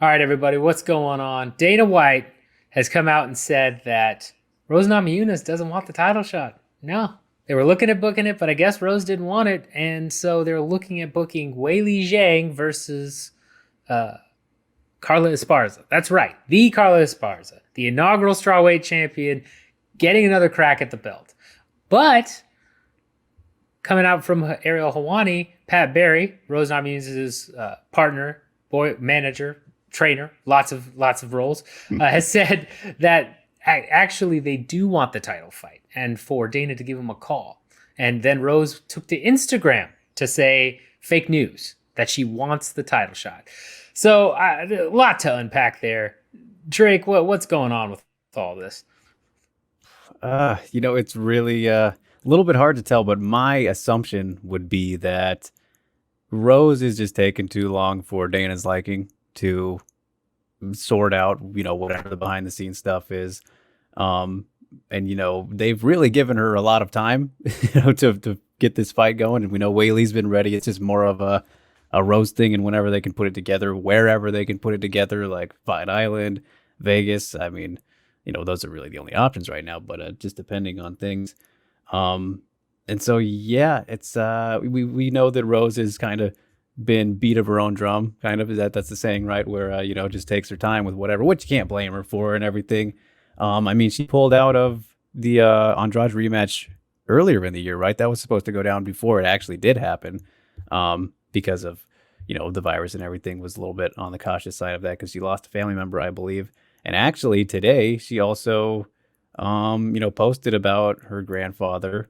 All right, everybody, what's going on? Dana White has come out and said that Rose Namajunas doesn't want the title shot. No, they were looking at booking it, but I guess Rose didn't want it, and so they're looking at booking Weili Zhang versus uh, Carla Esparza. That's right, the Carla Esparza, the inaugural strawweight champion, getting another crack at the belt. But coming out from Ariel Helwani, Pat Barry, Rose Namajunas' partner, boy manager, trainer, lots of roles, has said that actually they do want the title fight, and for Dana to give him a call. And then Rose took to Instagram to say fake news that she wants the title shot. So a lot to unpack there. Drake, what's going on with all this? It's really a little bit hard to tell, but my assumption would be that Rose is just taking too long for Dana's liking to sort out, whatever the behind the scenes stuff is. And they've really given her a lot of time, to get this fight going. And we know Weili's been ready. It's just more of a Rose thing, and whenever they can put it together, wherever they can put it together, like Fight Island, Vegas. I mean, those are really the only options right now, but just depending on things. And so, yeah, it's we know that Rose has kind of been beat of her own drum, kind of. That's the saying, right? Where just takes her time with whatever, which you can't blame her for and everything. I mean, she pulled out of the Andrade rematch earlier in the year, right? That was supposed to go down before it actually did happen, because of the virus and everything was a little bit on the cautious side of that because she lost a family member, I believe. And actually today she also posted about her grandfather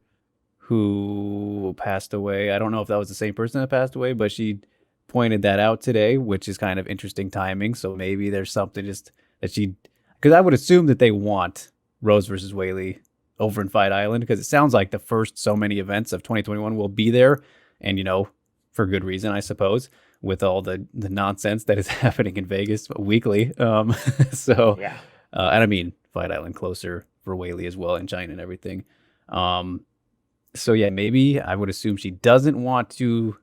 who passed away. I don't know if that was the same person that passed away, but she pointed that out today, which is kind of interesting timing. So maybe there's something just that because I would assume that they want Rose versus Weili over in Fight Island, because it sounds like the first so many events of 2021 will be there. And, for good reason, I suppose, with all the nonsense that is happening in Vegas weekly. So, Yeah. and I mean, Fight Island closer for Weili as well, in China and everything. So yeah, maybe I would assume she doesn't want to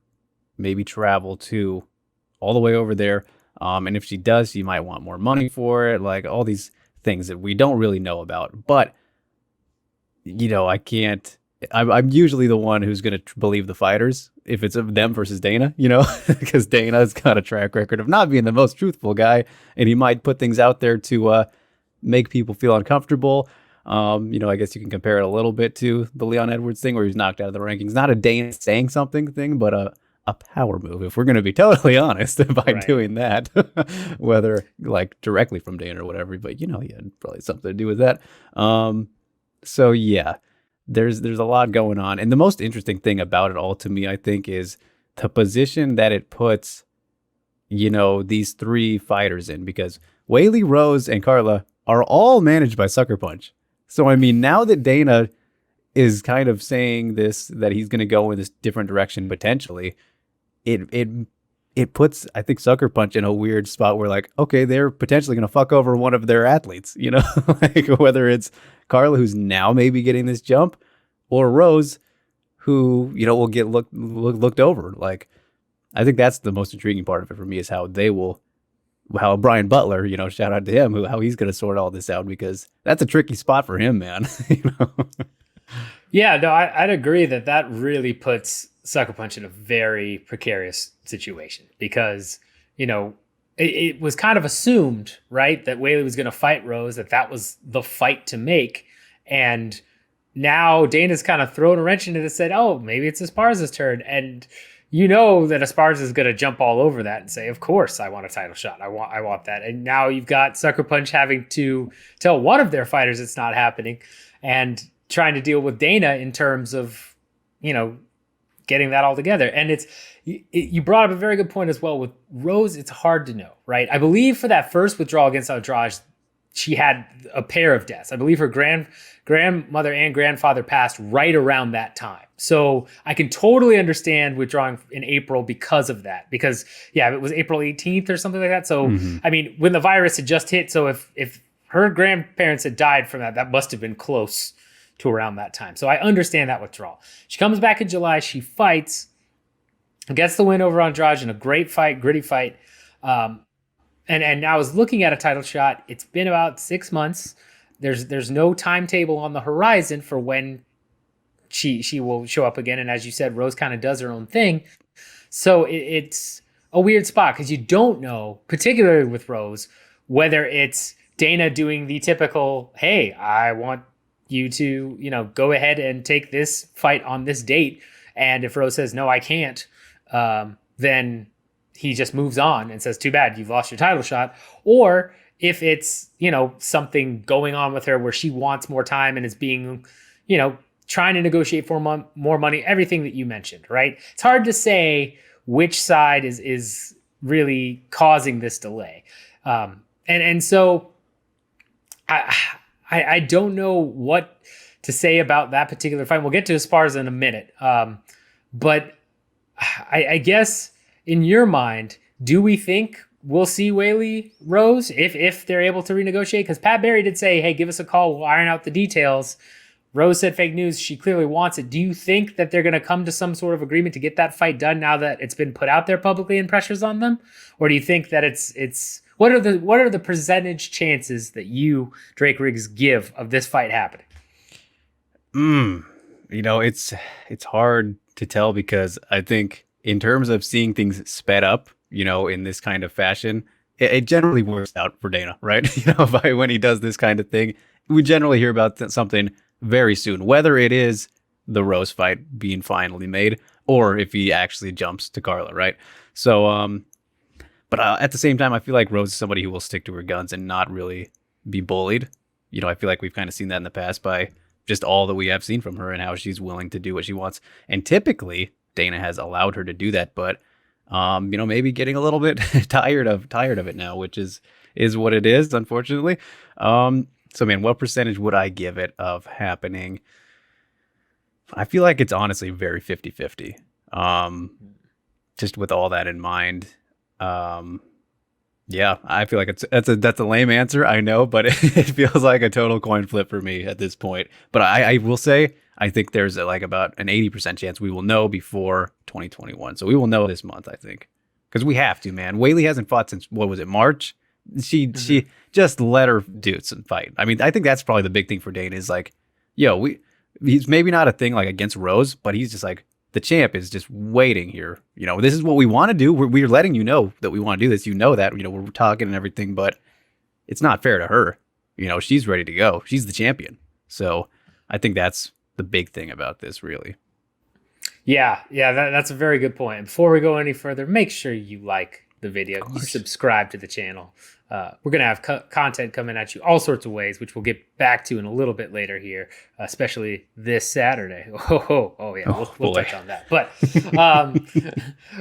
maybe travel to all the way over there. And if she does, she might want more money for it, like all these things that we don't really know about. But, I can't. I'm usually the one who's going to believe the fighters if it's of them versus Dana, because Dana's got a track record of not being the most truthful guy, and he might put things out there to make people feel uncomfortable. I guess you can compare it a little bit to the Leon Edwards thing where he's knocked out of the rankings. Not a Dana saying something thing, but a power move, if we're going to be totally honest, by Right. doing that, whether like directly from Dana or whatever. But he had probably something to do with that. So yeah, there's a lot going on, and the most interesting thing about it all to me, I think, is the position that it puts, these three fighters in, because Weili, Rose, and Carla are all managed by Sucker Punch. So I mean, now that Dana is kind of saying this, that he's going to go in this different direction potentially, it puts, I think, Sucker Punch in a weird spot where, like, okay, they're potentially going to fuck over one of their athletes, like whether it's Carla, who's now maybe getting this jump, or Rose, who, will get looked over. Like, I think that's the most intriguing part of it for me, is how Brian Butler, shout out to him, how he's going to sort all this out, because that's a tricky spot for him, man. Yeah, no, I'd agree that really puts Sucker Punch in a very precarious situation because, it was kind of assumed, right, that Weili was going to fight Rose, that was the fight to make. And now Dana's kind of thrown a wrench into it and said, oh, maybe it's Esparza's turn. And that Esparza is going to jump all over that and say, of course, I want a title shot. I want that. And now you've got Sucker Punch having to tell one of their fighters it's not happening, and trying to deal with Dana in terms of, getting that all together. And you brought up a very good point as well with Rose. It's hard to know, right? I believe for that first withdrawal against Andrade, she had a pair of deaths. I believe her grandmother and grandfather passed right around that time. So I can totally understand withdrawing in April because of that. Because, yeah, it was April 18th or something like that. So, I mean, when the virus had just hit, so if her grandparents had died from that, that must have been close to around that time. So I understand that withdrawal. She comes back in July. She fights, gets the win over Andrade in a great fight, gritty fight. and I was looking at a title shot. It's been about 6 months. There's no timetable on the horizon for when she will show up again. And as you said, Rose kind of does her own thing. So it's a weird spot because you don't know, particularly with Rose, whether it's Dana doing the typical, hey, I want you to, go ahead and take this fight on this date. And if Rose says, no, I can't, then he just moves on and says, too bad, you've lost your title shot. Or if it's, something going on with her where she wants more time and is being, trying to negotiate for more money, everything that you mentioned, right? It's hard to say which side is really causing this delay. And so I don't know what to say about that particular fight. We'll get to Esparza in a minute. But I guess in your mind, do we think we'll see Weili Rose if they're able to renegotiate? Because Pat Barry did say, hey, give us a call. We'll iron out the details. Rose said fake news. She clearly wants it. Do you think that they're going to come to some sort of agreement to get that fight done now that it's been put out there publicly and pressure's on them? Or do you think that it's what are the percentage chances that you, Drake Riggs, give of this fight happening? It's hard to tell because I think in terms of seeing things sped up, in this kind of fashion, it generally works out for Dana, right? When he does this kind of thing, we generally hear about something very soon, whether it is the Rose fight being finally made or if he actually jumps to Carla, right? So, but at the same time, I feel like Rose is somebody who will stick to her guns and not really be bullied. I feel like we've kind of seen that in the past by just all that we have seen from her and how she's willing to do what she wants. And typically, Dana has allowed her to do that, but maybe getting a little bit tired of it now, which is what it is, unfortunately. So, man, what percentage would I give it of happening? I feel like it's honestly very 50-50. Just with all that in mind. Yeah, I feel like that's a lame answer, I know, but it feels like a total coin flip for me at this point. But I will say, I think there's about an 80% chance we will know before 2021. So we will know this month, I think. Because we have to, man. Weili hasn't fought since, what was it, March? She just let her do some fight. I mean, I think that's probably the big thing for Dana is he's maybe not a thing against Rose, but he's just the champ is just waiting here. This is what we want to do. We're letting you know that we want to do this. That, we're talking and everything, but it's not fair to her. She's ready to go. She's the champion. So I think that's the big thing about this, really. Yeah, that's a very good point. Before we go any further, make sure you like the video, you subscribe to the channel. We're going to have content coming at you all sorts of ways, which we'll get back to in a little bit later here, especially this Saturday. Oh yeah, we'll touch on that. But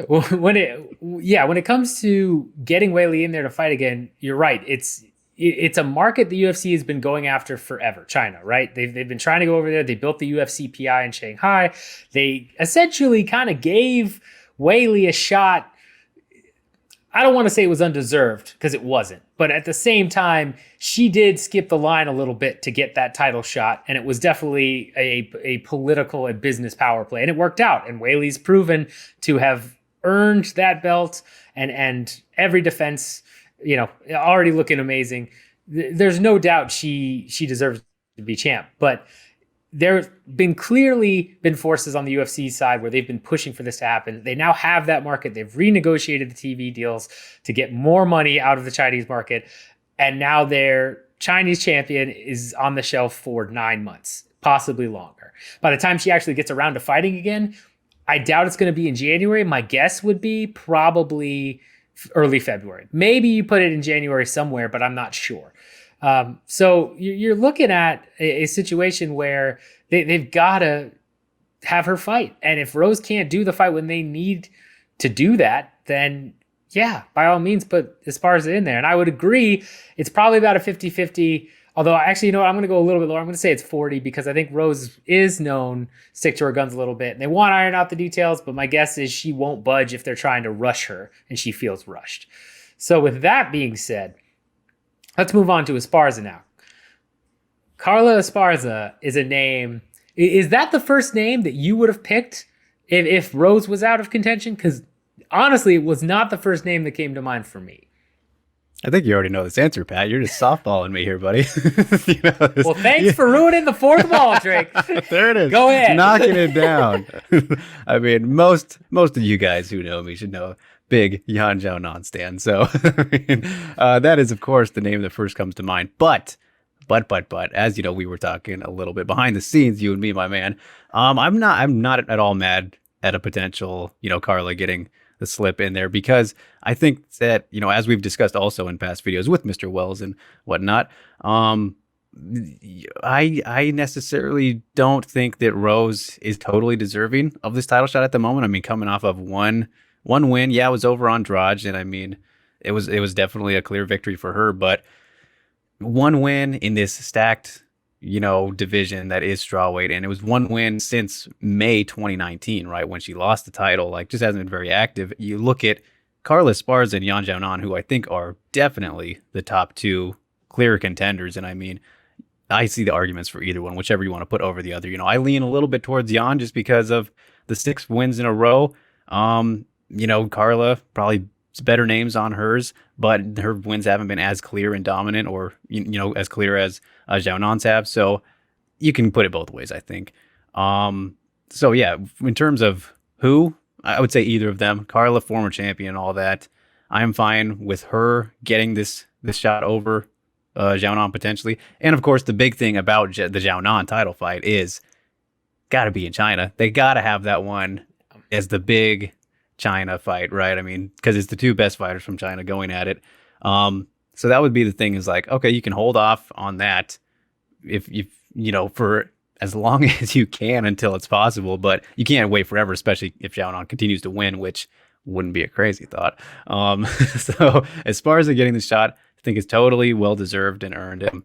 when it comes to getting Weili in there to fight again, you're right. It's a market the UFC has been going after forever, China, right? They've been trying to go over there. They built the UFC PI in Shanghai. They essentially kind of gave Weili a shot. I don't want to say it was undeserved because it wasn't, but at the same time, she did skip the line a little bit to get that title shot, and it was definitely a political and business power play, and it worked out. And Weili's proven to have earned that belt, and every defense, already looking amazing. There's no doubt she deserves to be champ, but there's clearly been forces on the UFC side where they've been pushing for this to happen. They now have that market. They've renegotiated the TV deals to get more money out of the Chinese market. And now their Chinese champion is on the shelf for 9 months, possibly longer. By the time she actually gets around to fighting again, I doubt it's going to be in January. My guess would be probably early February. Maybe you put it in January somewhere, but I'm not sure. So you're looking at a situation where they've got to have her fight. And if Rose can't do the fight when they need to do that, then yeah, by all means, put Esparza in there. And I would agree, it's probably about a 50-50. Although actually, I'm going to go a little bit lower. I'm going to say it's 40 because I think Rose is known stick to her guns a little bit. And they want to iron out the details, but my guess is she won't budge if they're trying to rush her and she feels rushed. So with that being said, let's move on to Esparza now. Carla Esparza is a name. Is that the first name that you would have picked if Rose was out of contention? Because honestly, it was not the first name that came to mind for me. I think you already know this answer, Pat. You're just softballing me here, buddy. Well, thanks for ruining the fourth wall, Drake. There it is. Go ahead. Knocking it down. I mean, most of you guys who know me should know big Yan Xiaonan stan. So that is, of course, the name that first comes to mind. But, as you know, we were talking a little bit behind the scenes, you and me, my man. I'm not at all mad at a potential, Carla getting the slip in there, because I think that, as we've discussed also in past videos with Mr. Wells and whatnot, I necessarily don't think that Rose is totally deserving of this title shot at the moment. I mean, coming off of one win, yeah, it was over Andrade, and I mean, it was definitely a clear victory for her, but one win in this stacked, division that is strawweight, and it was one win since May 2019, right, when she lost the title. Like, just hasn't been very active. You look at Carla Esparza and Yan Xiaonan, who I think are definitely the top two clear contenders, and I mean, I see the arguments for either one, whichever you want to put over the other. I lean a little bit towards Yan just because of the 6 wins in a row. Carla probably better names on hers, but her wins haven't been as clear and dominant, or as clear as Xiaonan's have. So you can put it both ways, I think. So yeah, in terms of who, I would say either of them. Carla, former champion, all that. I'm fine with her getting this shot over Xiaonan potentially. And of course, the big thing about the Xiaonan title fight is got to be in China. They got to have that one as the big China fight, right? I mean, because it's the 2 best fighters from China going at it. So that would be the thing, is like, okay, you can hold off on that if for as long as you can until it's possible, but you can't wait forever, especially if Xiaonan continues to win, which wouldn't be a crazy thought. So as far as getting the shot, I think it's totally well-deserved and earned him.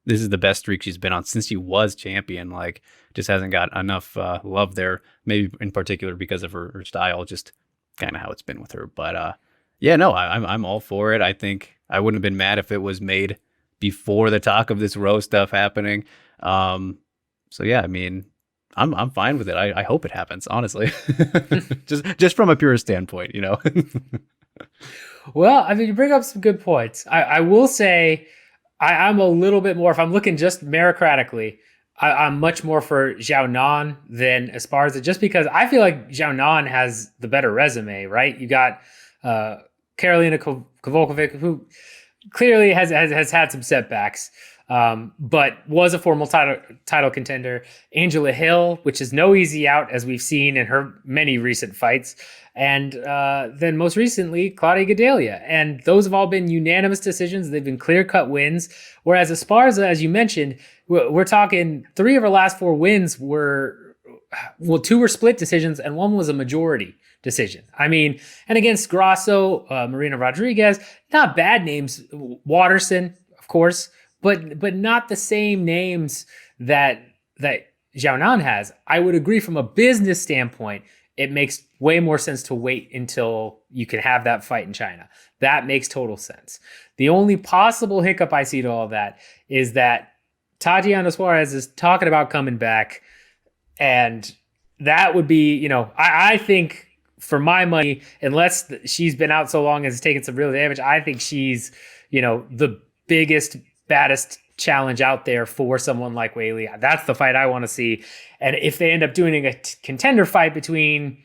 This is the best streak she's been on since she was champion. Like, just hasn't got enough love there, maybe in particular because of her style, just kind of how it's been with her. But yeah, no, I'm all for it. I think I wouldn't have been mad if it was made before the talk of this Rose stuff happening. So yeah, I mean, I'm fine with it. I hope it happens, honestly. just from a pure standpoint, Well, I mean, you bring up some good points. I will say I'm a little bit more, if I'm looking just meritocratically, I'm much more for Xiaonan than Esparza, just because I feel like Xiaonan has the better resume, right? You got Karolina Kowalkiewicz, who clearly has had some setbacks, but was a formal title contender. Angela Hill, which is no easy out, as we've seen in her many recent fights. And then most recently, Claudia Gadelha. And those have all been unanimous decisions. They've been clear-cut wins. Whereas Esparza, as you mentioned, we're talking 3 of her last 4 wins were, 2 were split decisions and 1 was a majority decision. I mean, and against Grasso, Marina Rodriguez, not bad names. Watterson, of course, but not the same names that Xiaonan has. I would agree from a business standpoint, it makes way more sense to wait until you can have that fight in China. That makes total sense. The only possible hiccup I see to all that is that Tatiana Suarez is talking about coming back, and that would be, I think, for my money, unless she's been out so long and has taken some real damage, I think she's, the biggest, baddest challenge out there for someone like Weili. That's the fight I want to see. And if they end up doing a contender fight between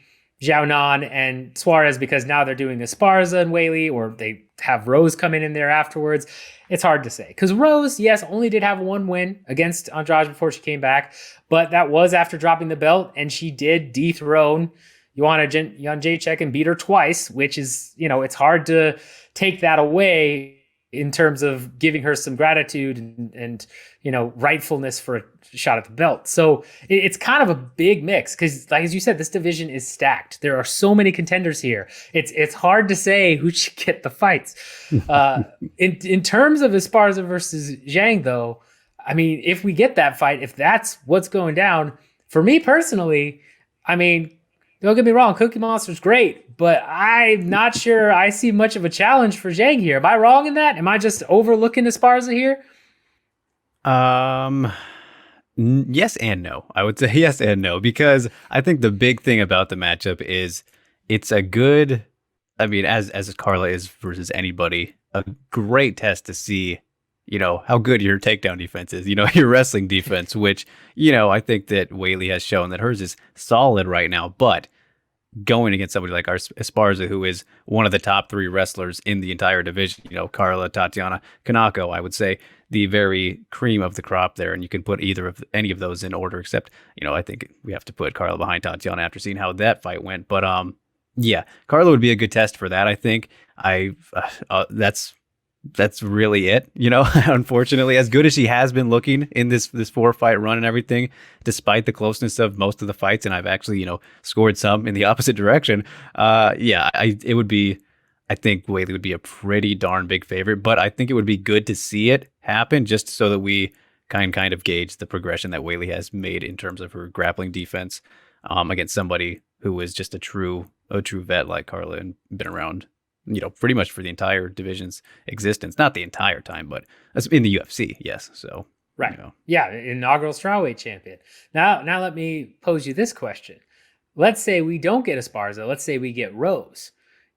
Xiaonan and Suarez, because now they're doing Esparza and Weili, or they have Rose coming in there afterwards, it's hard to say. Because Rose, yes, only did have 1 win against Andrade before she came back, but that was after dropping the belt, and she did dethrone Joanna Jędrzejczyk and beat her twice, which is, it's hard to take that away in terms of giving her some gratitude and rightfulness for a shot at the belt. So it's kind of a big mix because, like, as you said, this division is stacked. There are so many contenders here. It's hard to say who should get the fights. In terms of Esparza versus Zhang, though, I mean, if we get that fight, if that's what's going down, for me personally, I mean, don't get me wrong, Cookie Monster's great, but I'm not sure I see much of a challenge for Zhang here. Am I wrong in that? Am I just overlooking Esparza here? Yes and no. I would say yes and no, because I think the big thing about the matchup is it's a good, I mean, as Carla is versus anybody, a great test to see, how good your takedown defense is, your wrestling defense, which, I think that Weili has shown that hers is solid right now. But going against somebody like Esparza, who is one of the top 3 wrestlers in the entire division, Carla, Tatiana, Kanako, I would say the very cream of the crop there. And you can put any of those in order, except, I think we have to put Carla behind Tatiana after seeing how that fight went. But yeah, Carla would be a good test for that. I think that's really it. Unfortunately, as good as she has been looking in this 4-fight run and everything, despite the closeness of most of the fights, and I've actually, scored some in the opposite direction. It would be, I think Weili would be a pretty darn big favorite, but I think it would be good to see it happen just so that we kind of gauge the progression that Weili has made in terms of her grappling defense against somebody who is just a true vet like Carla and been around, pretty much for the entire division's existence. Not the entire time, but in the UFC, yes. So, right. Yeah, inaugural strawweight champion. Now let me pose you this question. Let's say we don't get Esparza. Let's say we get Rose.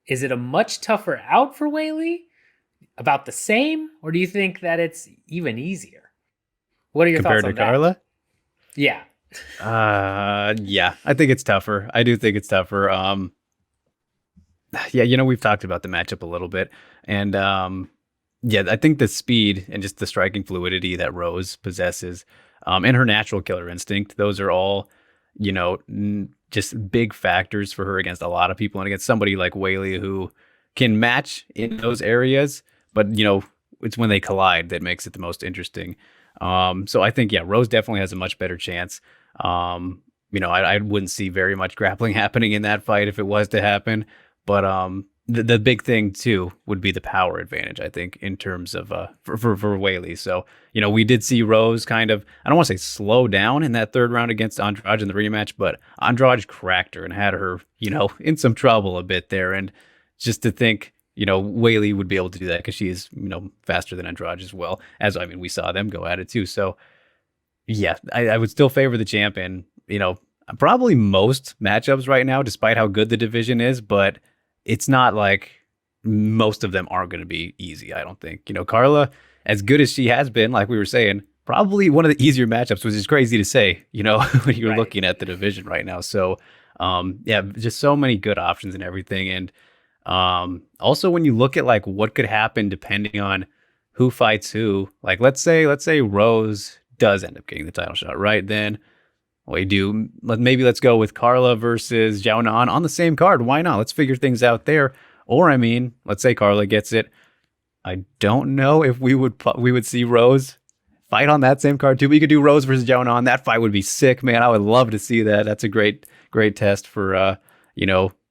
Is it a much tougher out for Weili? About the same? Or do you think that it's even easier? What are your thoughts on that? Compared to Carla? Yeah. Yeah, I think it's tougher. I do think it's tougher. Yeah, we've talked about the matchup a little bit, and I think the speed and just the striking fluidity that Rose possesses, and her natural killer instinct, those are all, just big factors for her against a lot of people, and against somebody like Weili who can match in those areas, but it's when they collide that makes it the most interesting. So I think Rose definitely has a much better chance. I wouldn't see very much grappling happening in that fight if it was to happen. But the big thing too would be the power advantage, I think, in terms of for Weili. So we did see Rose kind of, I don't want to say slow down in that 3rd round against Andrade in the rematch, but Andrade cracked her and had her in some trouble a bit there. And just to think Weili would be able to do that because she is faster than Andrade as well, as we saw them go at it too. So yeah, I would still favor the champ, and probably most matchups right now, despite how good the division is, but it's not like most of them aren't going to be easy, I don't think. Carla, as good as she has been, like we were saying, probably one of the easier matchups, which is crazy to say, when you're looking at the division right now. So, just so many good options and everything. And also when you look at like what could happen depending on who fights who, like let's say Rose does end up getting the title shot, right? Then let's go with Carla versus Zhao Nan on the same card. Why not? Let's figure things out there. Or let's say Carla gets it. I don't know if we would see Rose fight on that same card too. We could do Rose versus Zhao Nan. That fight would be sick, man. I would love to see that. That's a great test for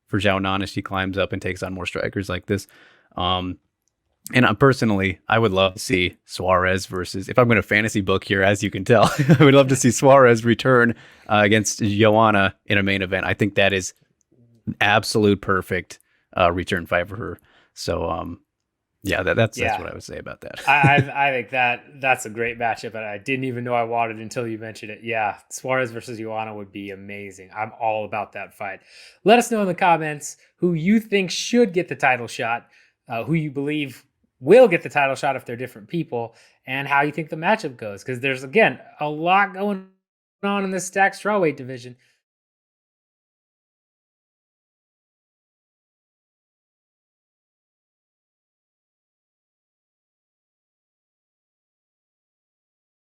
for Zhao Nan as she climbs up and takes on more strikers like this. And personally, I would love to see Suarez versus, if I'm going to fantasy book here, as you can tell, I would love to see Suarez return against Joanna in a main event. I think that is absolute perfect return fight for her. So, that's what I would say about that. I think that's a great matchup, and I didn't even know I wanted until you mentioned it. Yeah, Suarez versus Joanna would be amazing. I'm all about that fight. Let us know in the comments who you think should get the title shot, who you believe will get the title shot if they're different people, and how you think the matchup goes. Because there's, again, a lot going on in this stacked strawweight division.